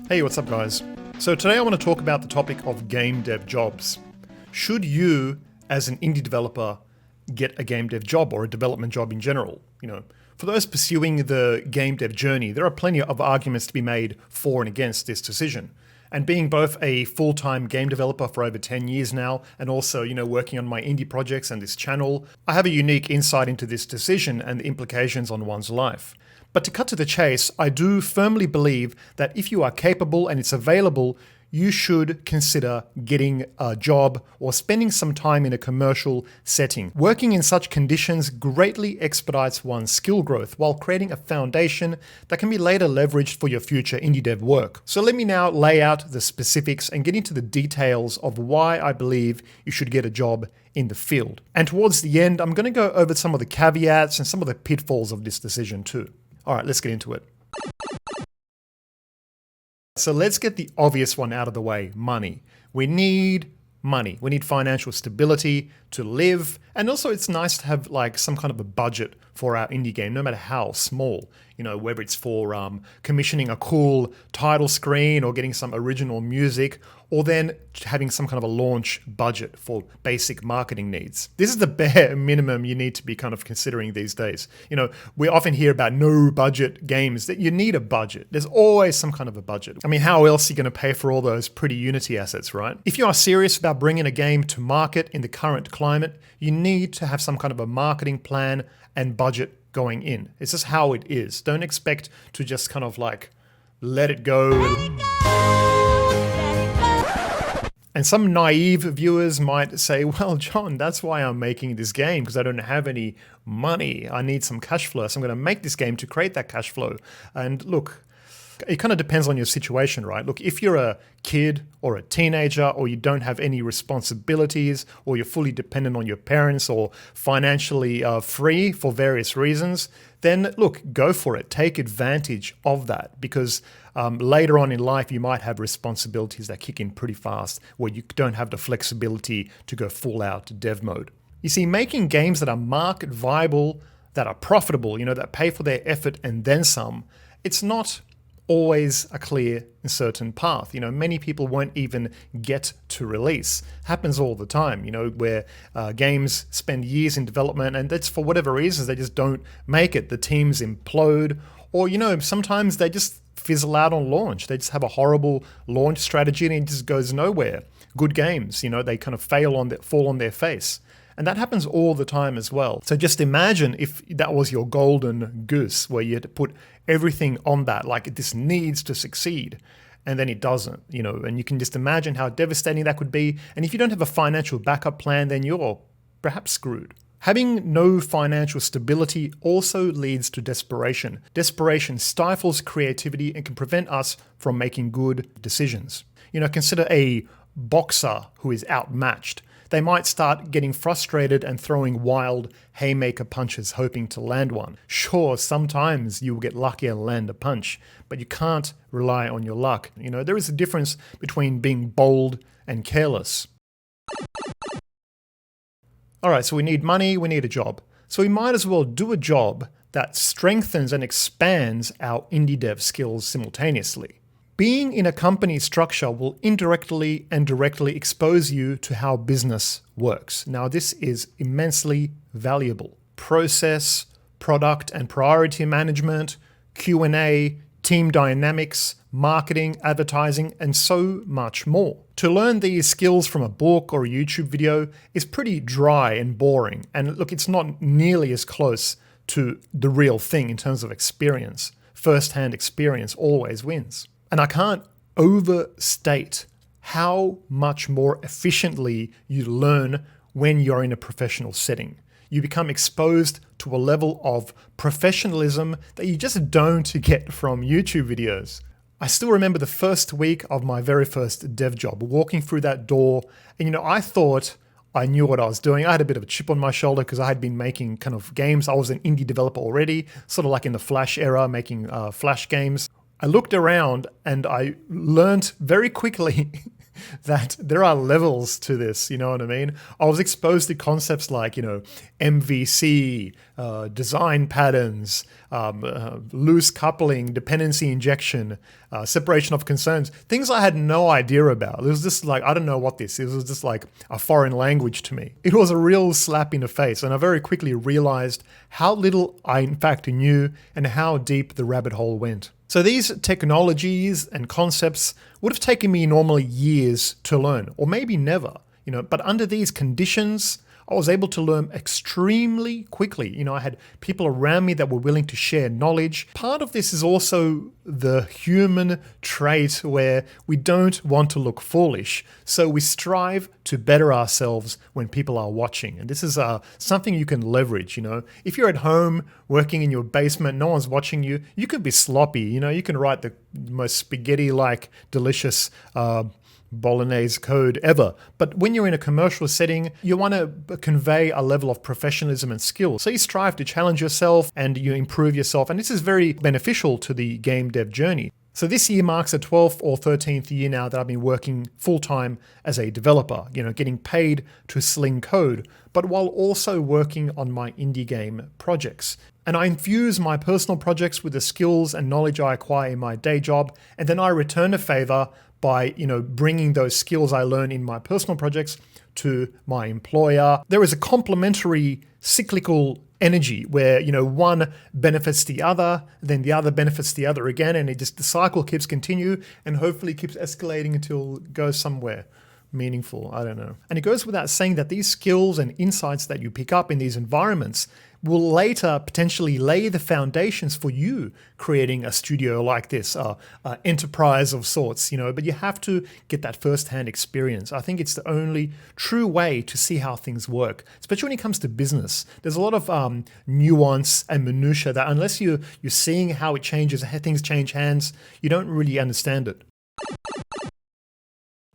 Hey, what's up guys? So today I want to talk about the topic of game dev jobs. Should you, as an indie developer, get a game dev job or a development job in general? For those pursuing the game dev journey, there are plenty of arguments to be made for and against this decision. And being both a full-time game developer for over 10 years now, and also, working on my indie projects and this channel, I have a unique insight into this decision and the implications on one's life. But to cut to the chase, I do firmly believe that if you are capable and it's available, you should consider getting a job or spending some time in a commercial setting. Working in such conditions greatly expedites one's skill growth while creating a foundation that can be later leveraged for your future indie dev work. So let me now lay out the specifics and get into the details of why I believe you should get a job in the field. And towards the end, I'm going to go over some of the caveats and some of the pitfalls of this decision too. All right, let's get into it. So let's get the obvious one out of the way, money. We need money. We need financial stability to live. And also it's nice to have like some kind of a budget for our indie game, no matter how small, whether it's for commissioning a cool title screen or getting some original music, or then having some kind of a launch budget for basic marketing needs. This is the bare minimum you need to be kind of considering these days. We often hear about no budget games, that you need a budget. There's always some kind of a budget. I mean, how else are you going to pay for all those pretty Unity assets, right? If you are serious about bringing a game to market in the current climate, you need to have some kind of a marketing plan and budget going in. It's just how it is. Don't expect to just kind of like let it go. And some naive viewers might say, well, John, that's why I'm making this game, because I don't have any money. I need some cash flow. So I'm going to make this game to create that cash flow. And look, it kind of depends on your situation, right? Look, if you're a kid or a teenager, or you don't have any responsibilities, or you're fully dependent on your parents or financially free for various reasons, then look, go for it. Take advantage of that, because later on in life, you might have responsibilities that kick in pretty fast where you don't have the flexibility to go full out dev mode. You see, making games that are market viable, that are profitable, that pay for their effort and then some, it's not always a clear and certain path. Many people won't even get to release. Happens all the time, where games spend years in development and that's for whatever reasons, they just don't make it. The teams implode, or, sometimes they just fizzle out on launch. They just have a horrible launch strategy and it just goes nowhere. Good games, they kind of fall on their face. And that happens all the time as well. So just imagine if that was your golden goose, where you had to put everything on that, like this needs to succeed, and then it doesn't, and you can just imagine how devastating that could be. And if you don't have a financial backup plan, then you're perhaps screwed. Having no financial stability also leads to desperation. Desperation stifles creativity and can prevent us from making good decisions. Consider a boxer who is outmatched. They might start getting frustrated and throwing wild haymaker punches, hoping to land one. Sure, sometimes you will get lucky and land a punch, but you can't rely on your luck. There is a difference between being bold and careless. All right, so we need money, we need a job. So we might as well do a job that strengthens and expands our indie dev skills simultaneously. Being in a company structure will indirectly and directly expose you to how business works. Now, this is immensely valuable. Process, product and priority management, Q&A, team dynamics, marketing, advertising, and so much more. To learn these skills from a book or a YouTube video is pretty dry and boring. And look, it's not nearly as close to the real thing in terms of experience. First-hand experience always wins. And I can't overstate how much more efficiently you learn when you're in a professional setting. You become exposed to a level of professionalism that you just don't get from YouTube videos. I still remember the first week of my very first dev job, walking through that door, and I thought I knew what I was doing. I had a bit of a chip on my shoulder because I had been making kind of games. I was an indie developer already, sort of like in the Flash era, making Flash games. I looked around and I learned very quickly that there are levels to this, you know what I mean? I was exposed to concepts like, MVC, design patterns, loose coupling, dependency injection, separation of concerns, things I had no idea about. It was just like, I don't know what this is. It was just like a foreign language to me. It was a real slap in the face, and I very quickly realized how little I in fact knew and how deep the rabbit hole went. So these technologies and concepts would have taken me normally years to learn, or maybe never, but under these conditions, I was able to learn extremely quickly. I had people around me that were willing to share knowledge. Part of this is also the human trait where we don't want to look foolish. So we strive to better ourselves when people are watching. And this is something you can leverage. If you're at home working in your basement, no one's watching you, you could be sloppy. You can write the most spaghetti-like delicious Bolognese code ever. But when you're in a commercial setting, you want to convey a level of professionalism and skill. So you strive to challenge yourself and you improve yourself. And this is very beneficial to the game dev journey. So this year marks the 12th or 13th year now that I've been working full-time as a developer, getting paid to sling code, but while also working on my indie game projects. And I infuse my personal projects with the skills and knowledge I acquire in my day job, and then I return a favor by, bringing those skills I learn in my personal projects to my employer. There is a complementary cyclical energy where, one benefits the other, then the other benefits the other again, and the cycle keeps continue and hopefully keeps escalating until it goes somewhere meaningful. I don't know. And it goes without saying that these skills and insights that you pick up in these environments will later potentially lay the foundations for you creating a studio like this, enterprise of sorts, but you have to get that first-hand experience. I think it's the only true way to see how things work, especially when it comes to business. There's a lot of nuance and minutia that unless you're seeing how it changes, how things change hands, you don't really understand it.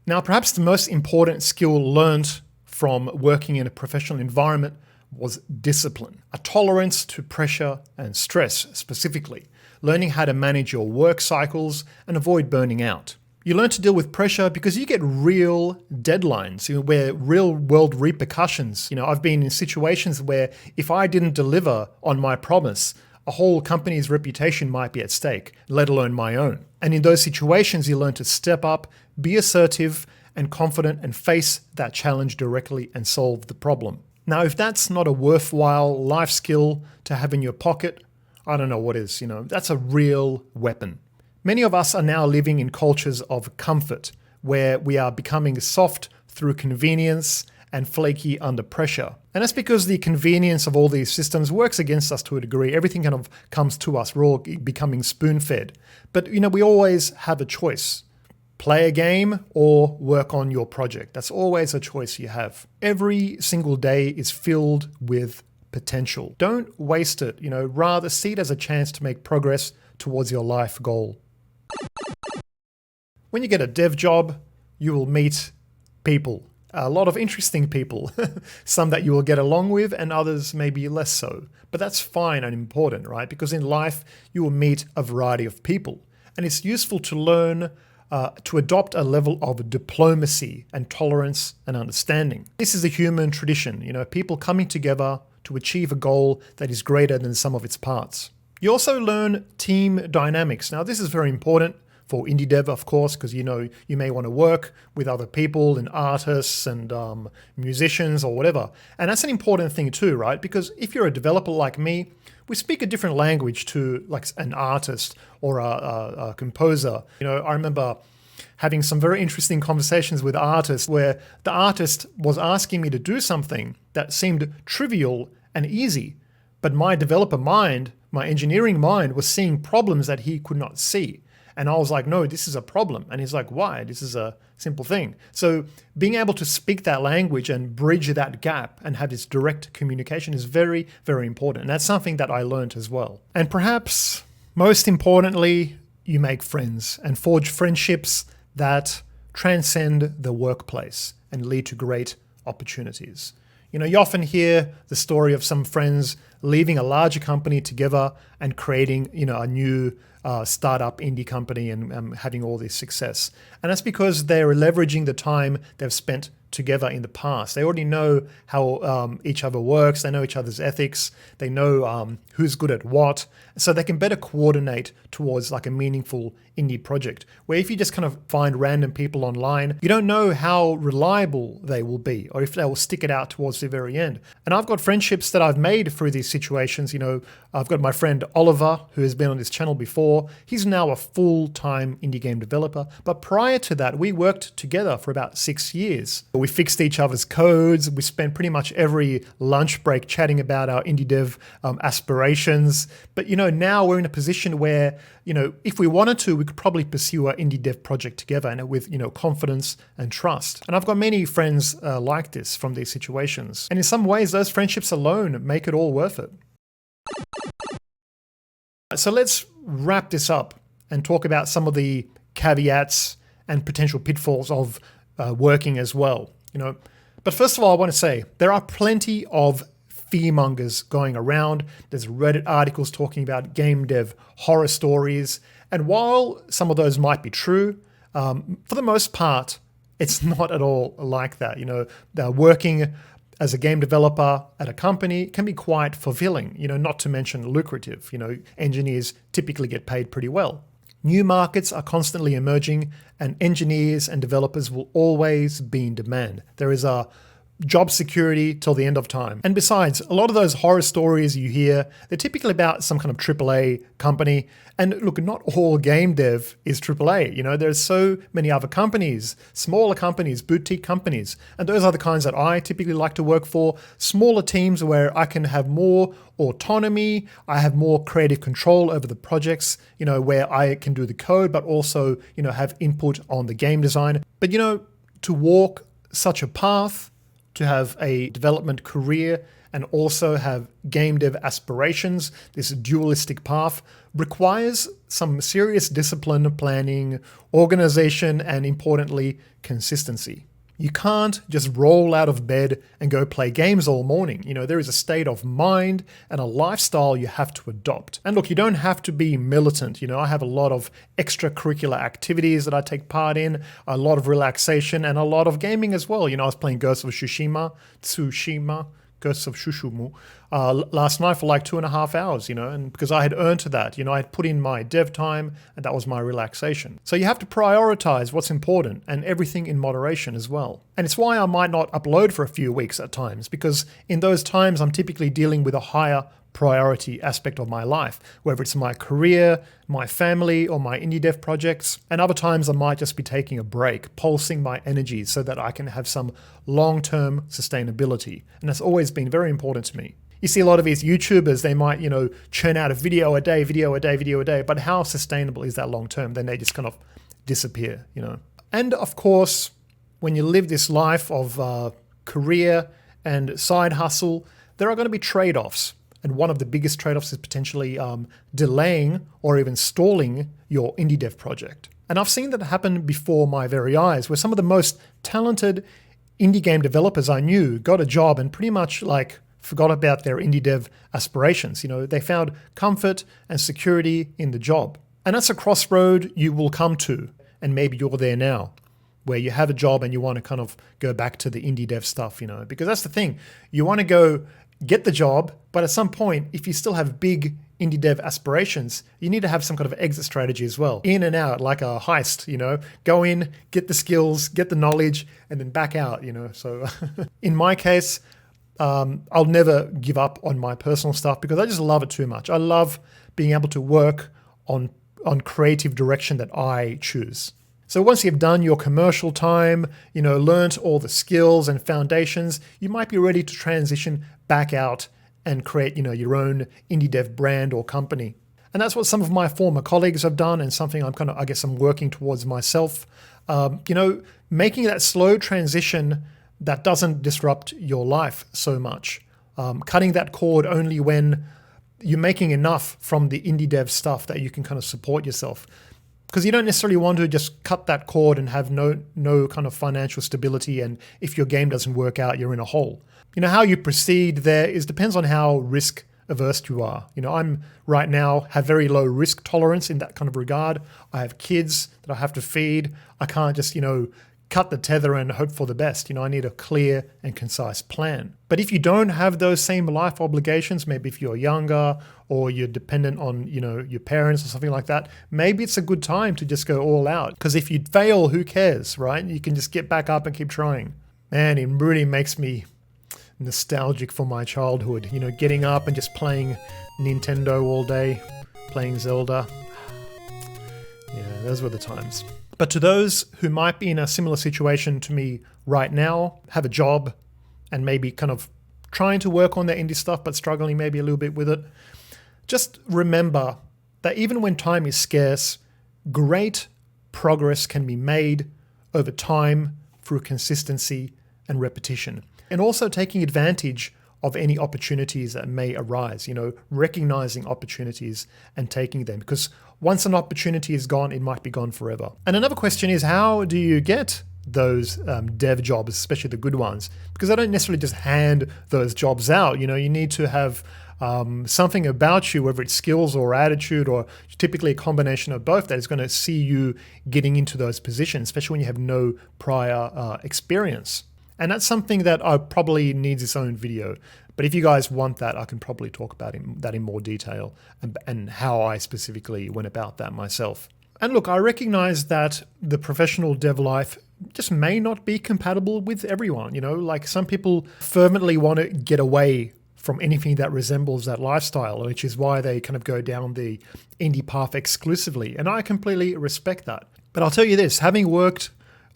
Now, perhaps the most important skill learned from working in a professional environment was discipline, a tolerance to pressure and stress specifically, learning how to manage your work cycles and avoid burning out. You learn to deal with pressure because you get real deadlines, where real world repercussions. I've been in situations where if I didn't deliver on my promise, a whole company's reputation might be at stake, let alone my own. And in those situations, you learn to step up, be assertive and confident, and face that challenge directly and solve the problem. Now, if that's not a worthwhile life skill to have in your pocket, I don't know what is. That's a real weapon. Many of us are now living in cultures of comfort, where we are becoming soft through convenience and flaky under pressure. And that's because the convenience of all these systems works against us to a degree. Everything kind of comes to us. We're all becoming spoon-fed. But, we always have a choice. Play a game or work on your project. That's always a choice you have. Every single day is filled with potential. Don't waste it, rather see it as a chance to make progress towards your life goal. When you get a dev job, you will meet people. A lot of interesting people. Some that you will get along with and others maybe less so. But that's fine and important, right? Because in life, you will meet a variety of people. And it's useful to learn to adopt a level of diplomacy and tolerance and understanding. This is a human tradition, people coming together to achieve a goal that is greater than the sum of its parts. You also learn team dynamics. Now, this is very important for indie dev, of course, because you may want to work with other people and artists and musicians or whatever. And that's an important thing too, right? Because if you're a developer like me, we speak a different language to like an artist or a composer. I remember having some very interesting conversations with artists where the artist was asking me to do something that seemed trivial and easy, but my developer mind, my engineering mind was seeing problems that he could not see. And I was like, no, this is a problem. And he's like, why? This is a simple thing. So being able to speak that language and bridge that gap and have this direct communication is very, very important. And that's something that I learned as well. And perhaps most importantly, you make friends and forge friendships that transcend the workplace and lead to great opportunities. You often hear the story of some friends leaving a larger company together and creating, a new startup indie company and having all this success. And that's because they're leveraging the time they've spent together in the past. They already know how each other works. They know each other's ethics. They know who's good at what. So they can better coordinate towards like a meaningful indie project. Where if you just kind of find random people online, you don't know how reliable they will be or if they will stick it out towards the very end. And I've got friendships that I've made through these situations. I've got my friend Oliver, who has been on this channel before. He's now a full-time indie game developer. But prior to that, we worked together for about 6 years. We fixed each other's codes. We spent pretty much every lunch break chatting about our indie dev aspirations. But, now we're in a position where, if we wanted to, we could probably pursue our indie dev project together and with, confidence and trust. And I've got many friends like this from these situations. And in some ways, those friendships alone make it all worth it. So let's wrap this up and talk about some of the caveats and potential pitfalls of working as well. But first of all, I want to say there are plenty of fearmongers going around. There's Reddit articles talking about game dev horror stories. And while some of those might be true, for the most part, it's not at all like that. Working as a game developer at a company can be quite fulfilling, not to mention lucrative. Engineers typically get paid pretty well. New markets are constantly emerging, and engineers and developers will always be in demand. There is a job security till the end of time. And besides, a lot of those horror stories you hear, they're typically about some kind of AAA company. And look, not all game dev is AAA. There's so many other companies, smaller companies, boutique companies. And those are the kinds that I typically like to work for. Smaller teams where I can have more autonomy. I have more creative control over the projects, where I can do the code, but also, have input on the game design. But, to walk such a path, to have a development career and also have game dev aspirations, this dualistic path, requires some serious discipline, planning, organization, and importantly, consistency. You can't just roll out of bed and go play games all morning. There is a state of mind and a lifestyle you have to adopt. And look, you don't have to be militant. I have a lot of extracurricular activities that I take part in, a lot of relaxation, and a lot of gaming as well. I was playing Ghost of Tsushima, Ghosts of Shushumu, last night for like 2.5 hours, and because I had earned to that, I had put in my dev time and that was my relaxation. So you have to prioritize what's important and everything in moderation as well. And it's why I might not upload for a few weeks at times, because in those times I'm typically dealing with a higher priority aspect of my life, whether it's my career, my family, or my indie dev projects. And other times I might just be taking a break, pulsing my energy so that I can have some long-term sustainability. And that's always been very important to me. You see a lot of these YouTubers, they might, churn out a video a day, but how sustainable is that long-term? Then they just kind of disappear, And of course, when you live this life of career and side hustle, there are going to be trade-offs. And one of the biggest trade-offs is potentially delaying or even stalling your indie dev project. And I've seen that happen before my very eyes, where some of the most talented indie game developers I knew got a job and pretty much forgot about their indie dev aspirations. They found comfort and security in the job. And that's a crossroad you will come to. And maybe you're there now, where you have a job and you want to kind of go back to the indie dev stuff, because that's the thing. You want to go get the job, but at some point, if you still have big indie dev aspirations, you need to have some kind of exit strategy as well. In and out, like a heist, go in, get the skills, get the knowledge, and then back out, So in my case, I'll never give up on my personal stuff because I just love it too much. I love being able to work on creative direction that I choose. So once you've done your commercial time, learnt all the skills and foundations, you might be ready to transition back out and create, your own indie dev brand or company. And that's what some of my former colleagues have done and something I'm working towards myself. Making that slow transition that doesn't disrupt your life so much. Cutting that cord only when you're making enough from the indie dev stuff that you can kind of support yourself. Because you don't necessarily want to just cut that cord and have no kind of financial stability, and if your game doesn't work out, you're in a hole. How you proceed there depends on how risk averse you are. You know, I'm right now have very low risk tolerance in that kind of regard. I have kids that I have to feed. I can't just, cut the tether and hope for the best. I need a clear and concise plan. But if you don't have those same life obligations, maybe if you're younger or you're dependent on, your parents or something like that, maybe it's a good time to just go all out. Because if you fail, who cares, right? You can just get back up and keep trying. Man, it really makes me nostalgic for my childhood, getting up and just playing Nintendo all day, playing Zelda. Yeah, those were the times. But to those who might be in a similar situation to me right now, have a job and maybe kind of trying to work on their indie stuff but struggling maybe a little bit with it, just remember that even when time is scarce, great progress can be made over time through consistency and repetition. And also taking advantage of any opportunities that may arise, recognizing opportunities and taking them. Because once an opportunity is gone, it might be gone forever. And another question is, how do you get those dev jobs, especially the good ones? Because I don't necessarily just hand those jobs out. You need to have something about you, whether it's skills or attitude, or typically a combination of both, that is going to see you getting into those positions, especially when you have no prior experience. And that's something that probably needs its own video. But if you guys want that, I can probably talk about that in more detail and how I specifically went about that myself. And look, I recognize that the professional dev life just may not be compatible with everyone. Like some people fervently want to get away from anything that resembles that lifestyle, which is why they kind of go down the indie path exclusively. And I completely respect that. But I'll tell you this, having worked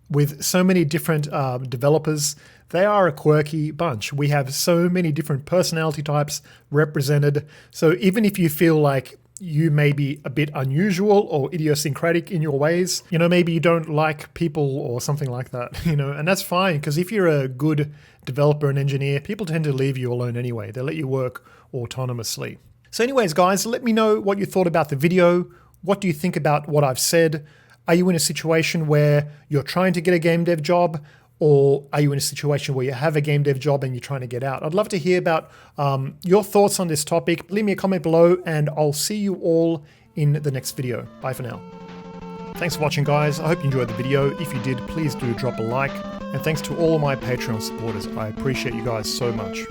with so many different developers, they are a quirky bunch. We have so many different personality types represented. So even if you feel like you may be a bit unusual or idiosyncratic in your ways, maybe you don't like people or something like that, and that's fine, because if you're a good developer and engineer, people tend to leave you alone anyway. They let you work autonomously. So anyways, guys, let me know what you thought about the video. What do you think about what I've said? Are you in a situation where you're trying to get a game dev job, or are you in a situation where you have a game dev job and you're trying to get out? I'd love to hear about your thoughts on this topic. Leave me a comment below and I'll see you all in the next video. Bye for now. Thanks for watching, guys. I hope you enjoyed the video. If you did, please do drop a like. And thanks to all of my Patreon supporters. I appreciate you guys so much.